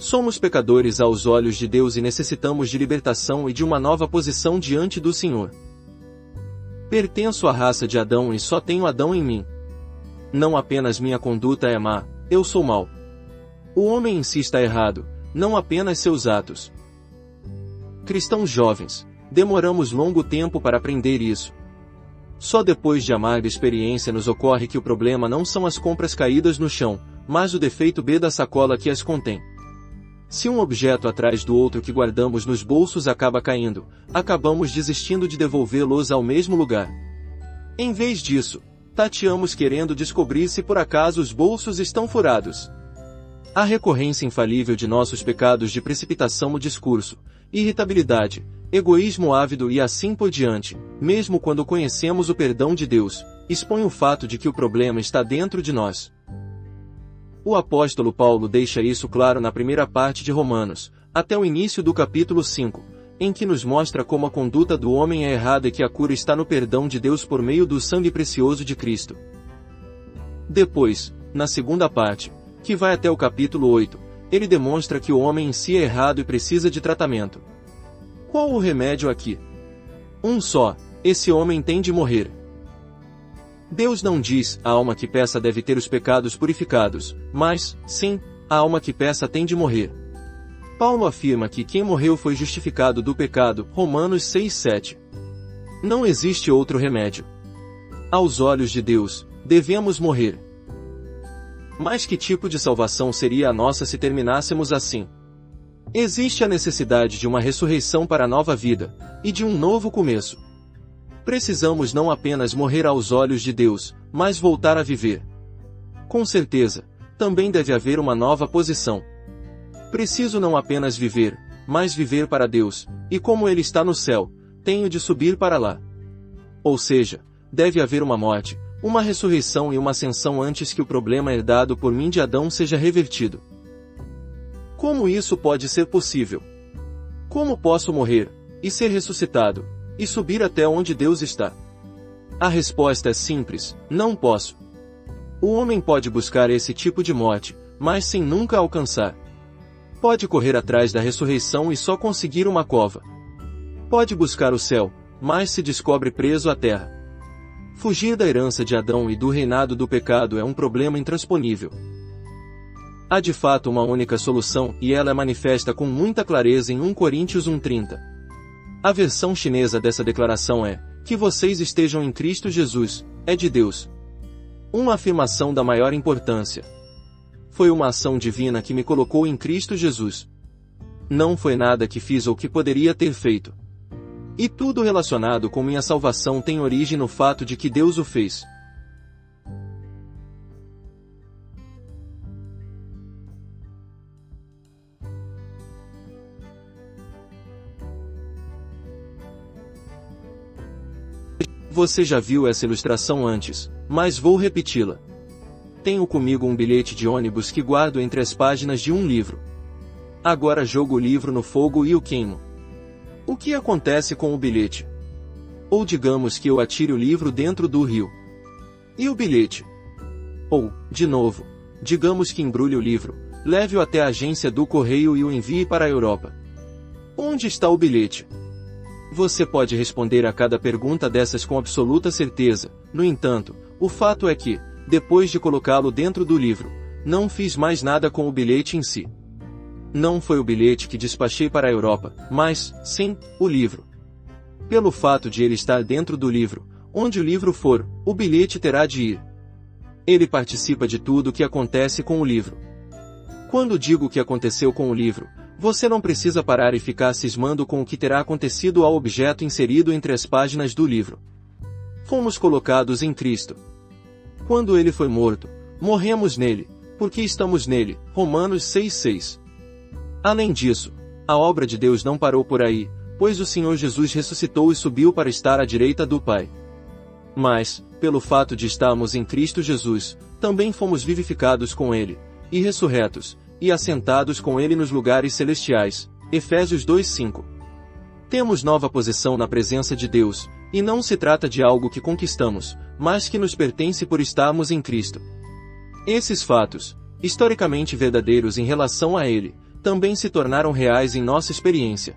Somos pecadores aos olhos de Deus e necessitamos de libertação e de uma nova posição diante do Senhor. Pertenço à raça de Adão e só tenho Adão em mim. Não apenas minha conduta é má, eu sou mau. O homem em si está errado, não apenas seus atos. Cristãos jovens, demoramos longo tempo para aprender isso. Só depois de amarga experiência nos ocorre que o problema não são as compras caídas no chão, mas o defeito B da sacola que as contém. Se um objeto atrás do outro que guardamos nos bolsos acaba caindo, acabamos desistindo de devolvê-los ao mesmo lugar. Em vez disso, tateamos querendo descobrir se por acaso os bolsos estão furados. A recorrência infalível de nossos pecados de precipitação no discurso, irritabilidade, egoísmo ávido e assim por diante, mesmo quando conhecemos o perdão de Deus, expõe o fato de que o problema está dentro de nós. O apóstolo Paulo deixa isso claro na primeira parte de Romanos, até o início do capítulo 5, em que nos mostra como a conduta do homem é errada e que a cura está no perdão de Deus por meio do sangue precioso de Cristo. Depois, na segunda parte, que vai até o capítulo 8, ele demonstra que o homem em si é errado e precisa de tratamento. Qual o remédio aqui? Um só: esse homem tem de morrer. Deus não diz, a alma que peça deve ter os pecados purificados, mas, sim, a alma que peça tem de morrer. Paulo afirma que quem morreu foi justificado do pecado, Romanos 6:7. Não existe outro remédio. Aos olhos de Deus, devemos morrer. Mas que tipo de salvação seria a nossa se terminássemos assim? Existe a necessidade de uma ressurreição para a nova vida, e de um novo começo. Precisamos não apenas morrer aos olhos de Deus, mas voltar a viver. Com certeza, também deve haver uma nova posição. Preciso não apenas viver, mas viver para Deus, e como Ele está no céu, tenho de subir para lá. Ou seja, deve haver uma morte, uma ressurreição e uma ascensão antes que o problema herdado por mim de Adão seja revertido. Como isso pode ser possível? Como posso morrer, e ser ressuscitado, e subir até onde Deus está? A resposta é simples: não posso. O homem pode buscar esse tipo de morte, mas sem nunca alcançar. Pode correr atrás da ressurreição e só conseguir uma cova. Pode buscar o céu, mas se descobre preso à terra. Fugir da herança de Adão e do reinado do pecado é um problema intransponível. Há de fato uma única solução, e ela é manifesta com muita clareza em 1 Coríntios 1:30. A versão chinesa dessa declaração é: que vocês estejam em Cristo Jesus, é de Deus. Uma afirmação da maior importância. Foi uma ação divina que me colocou em Cristo Jesus. Não foi nada que fiz ou que poderia ter feito. E tudo relacionado com minha salvação tem origem no fato de que Deus o fez. Você já viu essa ilustração antes, mas vou repeti-la. Tenho comigo um bilhete de ônibus que guardo entre as páginas de um livro. Agora jogo o livro no fogo e o queimo. O que acontece com o bilhete? Ou digamos que eu atire o livro dentro do rio. E o bilhete? Ou, de novo, digamos que embrulhe o livro, leve-o até a agência do correio e o envie para a Europa. Onde está o bilhete? Você pode responder a cada pergunta dessas com absoluta certeza. No entanto, o fato é que, depois de colocá-lo dentro do livro, não fiz mais nada com o bilhete em si. Não foi o bilhete que despachei para a Europa, mas, sim, o livro. Pelo fato de ele estar dentro do livro, onde o livro for, o bilhete terá de ir. Ele participa de tudo o que acontece com o livro. Quando digo o que aconteceu com o livro, você não precisa parar e ficar cismando com o que terá acontecido ao objeto inserido entre as páginas do livro. Fomos colocados em Cristo. Quando ele foi morto, morremos nele, porque estamos nele. Romanos 6:6. Além disso, a obra de Deus não parou por aí, pois o Senhor Jesus ressuscitou e subiu para estar à direita do Pai. Mas, pelo fato de estarmos em Cristo Jesus, também fomos vivificados com ele, e ressurretos, e assentados com ele nos lugares celestiais. Efésios 2:5. Temos nova posição na presença de Deus, e não se trata de algo que conquistamos, mas que nos pertence por estarmos em Cristo. Esses fatos, historicamente verdadeiros em relação a ele, também se tornaram reais em nossa experiência.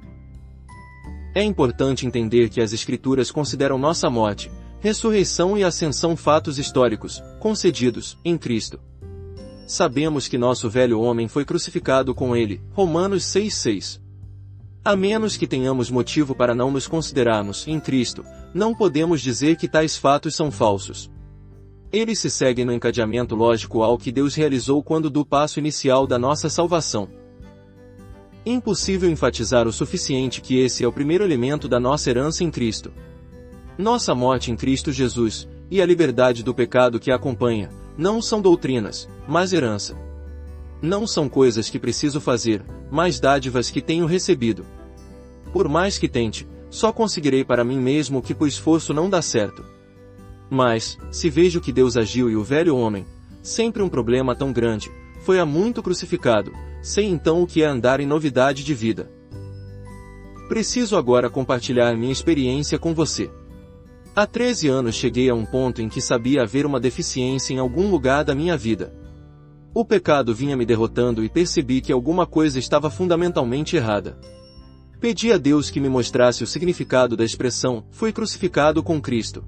É importante entender que as Escrituras consideram nossa morte, ressurreição e ascensão fatos históricos, concedidos, em Cristo. Sabemos que nosso velho homem foi crucificado com ele, Romanos 6,6. A menos que tenhamos motivo para não nos considerarmos em Cristo, não podemos dizer que tais fatos são falsos. Eles se seguem no encadeamento lógico ao que Deus realizou quando do passo inicial da nossa salvação. Impossível enfatizar o suficiente que esse é o primeiro elemento da nossa herança em Cristo. Nossa morte em Cristo Jesus, e a liberdade do pecado que a acompanha, não são doutrinas, mas herança. Não são coisas que preciso fazer, mas dádivas que tenho recebido. Por mais que tente, só conseguirei para mim mesmo o que por esforço não dá certo. Mas, se vejo que Deus agiu e o velho homem, sempre um problema tão grande, foi há muito crucificado, sei então o que é andar em novidade de vida. Preciso agora compartilhar minha experiência com você. Há 13 anos cheguei a um ponto em que sabia haver uma deficiência em algum lugar da minha vida. O pecado vinha me derrotando e percebi que alguma coisa estava fundamentalmente errada. Pedi a Deus que me mostrasse o significado da expressão, fui crucificado com Cristo.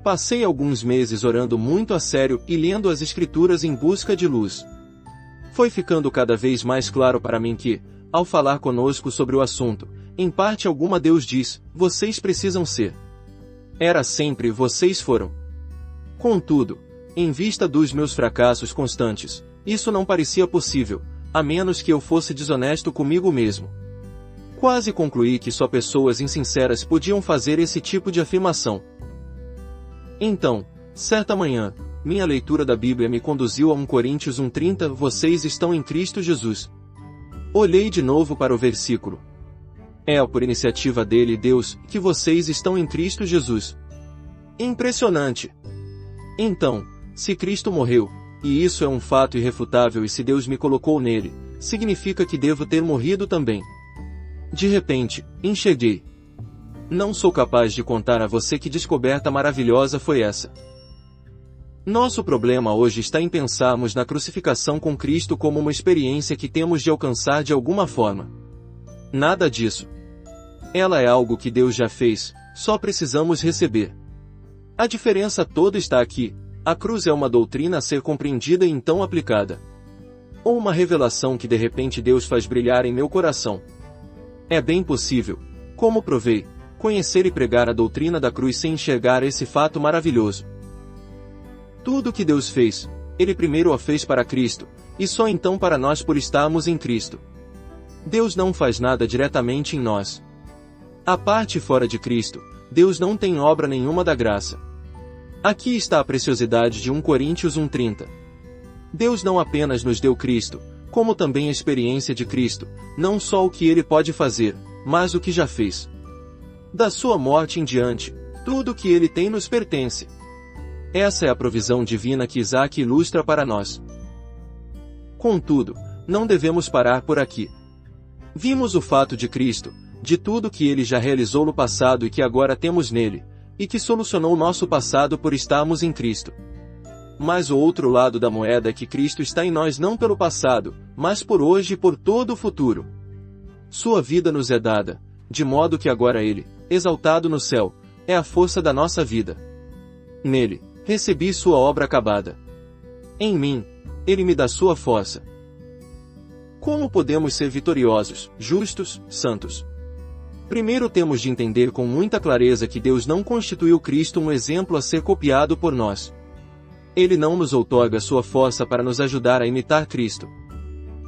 Passei alguns meses orando muito a sério e lendo as Escrituras em busca de luz. Foi ficando cada vez mais claro para mim que, ao falar conosco sobre o assunto, em parte alguma Deus diz, vocês precisam ser. Era sempre vocês foram. Contudo, em vista dos meus fracassos constantes, isso não parecia possível, a menos que eu fosse desonesto comigo mesmo. Quase concluí que só pessoas insinceras podiam fazer esse tipo de afirmação. Então, certa manhã, minha leitura da Bíblia me conduziu a 1 Coríntios 1:30, vocês estão em Cristo Jesus. Olhei de novo para o versículo. É por iniciativa dele, Deus, que vocês estão em Cristo Jesus. Impressionante! Então, se Cristo morreu, e isso é um fato irrefutável e se Deus me colocou nele, significa que devo ter morrido também. De repente, enxerguei. Não sou capaz de contar a você que descoberta maravilhosa foi essa. Nosso problema hoje está em pensarmos na crucificação com Cristo como uma experiência que temos de alcançar de alguma forma. Nada disso. Ela é algo que Deus já fez, só precisamos receber. A diferença toda está aqui. A cruz é uma doutrina a ser compreendida e então aplicada. Ou uma revelação que de repente Deus faz brilhar em meu coração. É bem possível, como provei, conhecer e pregar a doutrina da cruz sem enxergar esse fato maravilhoso. Tudo o que Deus fez, Ele primeiro o fez para Cristo, e só então para nós por estarmos em Cristo. Deus não faz nada diretamente em nós. À parte fora de Cristo, Deus não tem obra nenhuma da graça. Aqui está a preciosidade de 1 Coríntios 1:30. Deus não apenas nos deu Cristo, como também a experiência de Cristo, não só o que Ele pode fazer, mas o que já fez. Da sua morte em diante, tudo o que Ele tem nos pertence. Essa é a provisão divina que Isaac ilustra para nós. Contudo, não devemos parar por aqui. Vimos o fato de Cristo, de tudo que Ele já realizou no passado e que agora temos nele, e que solucionou o nosso passado por estarmos em Cristo. Mas o outro lado da moeda é que Cristo está em nós não pelo passado, mas por hoje e por todo o futuro. Sua vida nos é dada, de modo que agora Ele, exaltado no céu, é a força da nossa vida. Nele, recebi sua obra acabada. Em mim, Ele me dá sua força. Como podemos ser vitoriosos, justos, santos? Primeiro temos de entender com muita clareza que Deus não constituiu Cristo um exemplo a ser copiado por nós. Ele não nos outorga sua força para nos ajudar a imitar Cristo.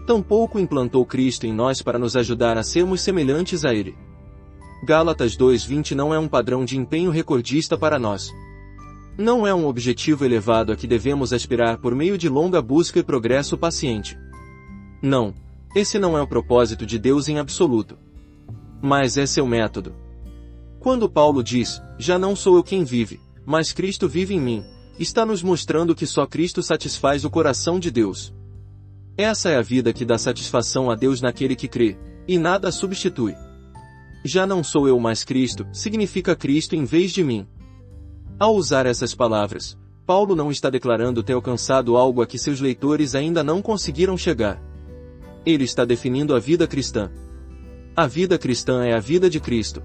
Tampouco implantou Cristo em nós para nos ajudar a sermos semelhantes a Ele. Gálatas 2:20 não é um padrão de empenho recordista para nós. Não é um objetivo elevado a que devemos aspirar por meio de longa busca e progresso paciente. Não, esse não é o propósito de Deus em absoluto. Mas é seu método. Quando Paulo diz, já não sou eu quem vive, mas Cristo vive em mim, está nos mostrando que só Cristo satisfaz o coração de Deus. Essa é a vida que dá satisfação a Deus naquele que crê, e nada a substitui. Já não sou eu mais Cristo, significa Cristo em vez de mim. Ao usar essas palavras, Paulo não está declarando ter alcançado algo a que seus leitores ainda não conseguiram chegar. Ele está definindo a vida cristã. A vida cristã é a vida de Cristo.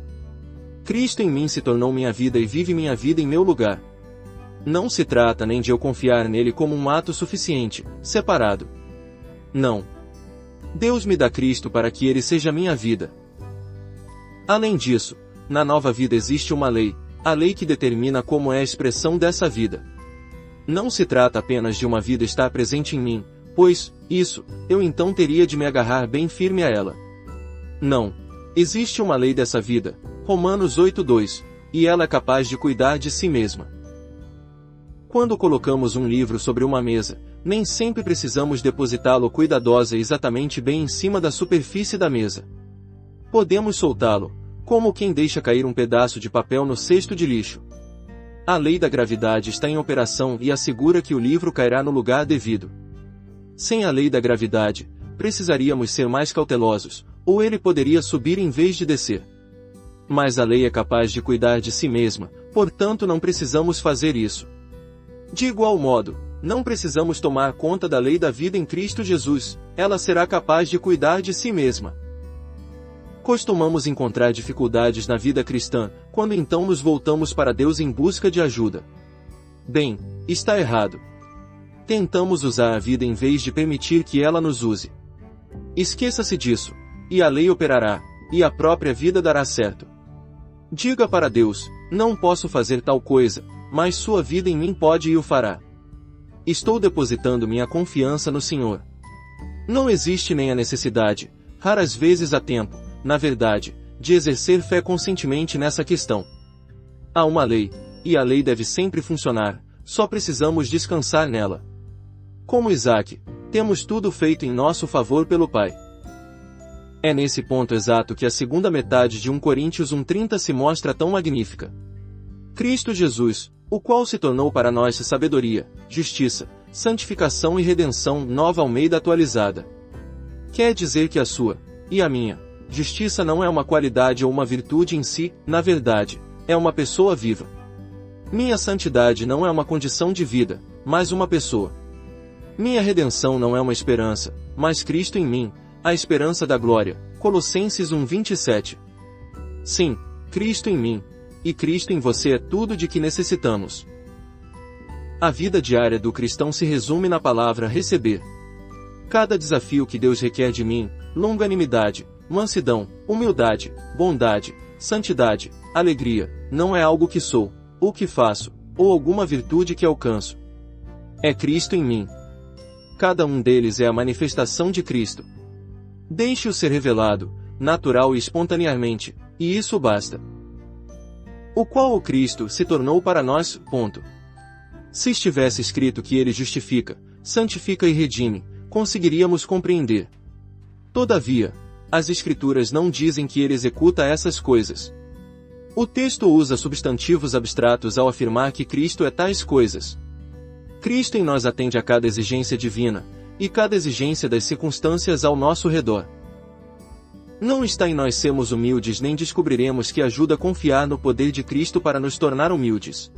Cristo em mim se tornou minha vida e vive minha vida em meu lugar. Não se trata nem de eu confiar nele como um ato suficiente, separado. Não. Deus me dá Cristo para que ele seja minha vida. Além disso, na nova vida existe uma lei, a lei que determina como é a expressão dessa vida. Não se trata apenas de uma vida estar presente em mim, pois, isso, eu então teria de me agarrar bem firme a ela. Não. Existe uma lei dessa vida, Romanos 8:2, e ela é capaz de cuidar de si mesma. Quando colocamos um livro sobre uma mesa, nem sempre precisamos depositá-lo cuidadosa e exatamente bem em cima da superfície da mesa. Podemos soltá-lo, como quem deixa cair um pedaço de papel no cesto de lixo. A lei da gravidade está em operação e assegura que o livro cairá no lugar devido. Sem a lei da gravidade, precisaríamos ser mais cautelosos, ou ele poderia subir em vez de descer. Mas a lei é capaz de cuidar de si mesma, portanto não precisamos fazer isso. De igual modo, não precisamos tomar conta da lei da vida em Cristo Jesus, ela será capaz de cuidar de si mesma. Costumamos encontrar dificuldades na vida cristã, quando então nos voltamos para Deus em busca de ajuda. Bem, está errado. Tentamos usar a vida em vez de permitir que ela nos use. Esqueça-se disso, e a lei operará, e a própria vida dará certo. Diga para Deus, não posso fazer tal coisa, mas sua vida em mim pode e o fará. Estou depositando minha confiança no Senhor. Não existe nem a necessidade, raras vezes há tempo, na verdade, de exercer fé conscientemente nessa questão. Há uma lei, e a lei deve sempre funcionar, só precisamos descansar nela. Como Isaac, temos tudo feito em nosso favor pelo Pai. É nesse ponto exato que a segunda metade de 1 Coríntios 1:30 se mostra tão magnífica. Cristo Jesus, o qual se tornou para nós sabedoria, justiça, santificação e redenção, Nova Almeida atualizada. Quer dizer que a sua, e a minha, justiça não é uma qualidade ou uma virtude em si, na verdade, é uma pessoa viva. Minha santidade não é uma condição de vida, mas uma pessoa. Minha redenção não é uma esperança, mas Cristo em mim, a esperança da glória. Colossenses 1:27. Sim, Cristo em mim, e Cristo em você é tudo de que necessitamos. A vida diária do cristão se resume na palavra receber. Cada desafio que Deus requer de mim, longanimidade, mansidão, humildade, bondade, santidade, alegria, não é algo que sou, ou que faço, ou alguma virtude que alcanço. É Cristo em mim. Cada um deles é a manifestação de Cristo. Deixe-o ser revelado, natural e espontaneamente, e isso basta. O qual o Cristo se tornou para nós, ponto. Se estivesse escrito que ele justifica, santifica e redime, conseguiríamos compreender. Todavia, as Escrituras não dizem que ele executa essas coisas. O texto usa substantivos abstratos ao afirmar que Cristo é tais coisas. Cristo em nós atende a cada exigência divina, e cada exigência das circunstâncias ao nosso redor. Não está em nós sermos humildes nem descobriremos que ajuda a confiar no poder de Cristo para nos tornar humildes.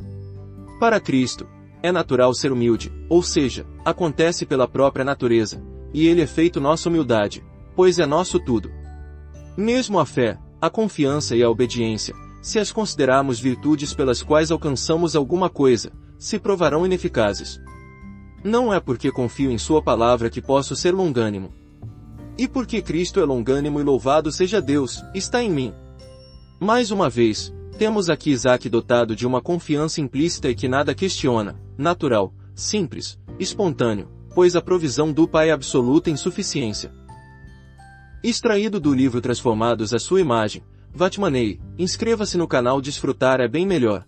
Para Cristo, é natural ser humilde, ou seja, acontece pela própria natureza, e ele é feito nossa humildade, pois é nosso tudo. Mesmo a fé, a confiança e a obediência, se as considerarmos virtudes pelas quais alcançamos alguma coisa, se provarão ineficazes. Não é porque confio em sua palavra que posso ser longânimo. E porque Cristo é longânimo e louvado seja Deus, está em mim. Mais uma vez, temos aqui Isaac dotado de uma confiança implícita e que nada questiona, natural, simples, espontâneo, pois a provisão do Pai é absoluta em suficiência. Extraído do livro Transformados à Sua Imagem, Vatmanei, inscreva-se no canal Desfrutar é bem melhor.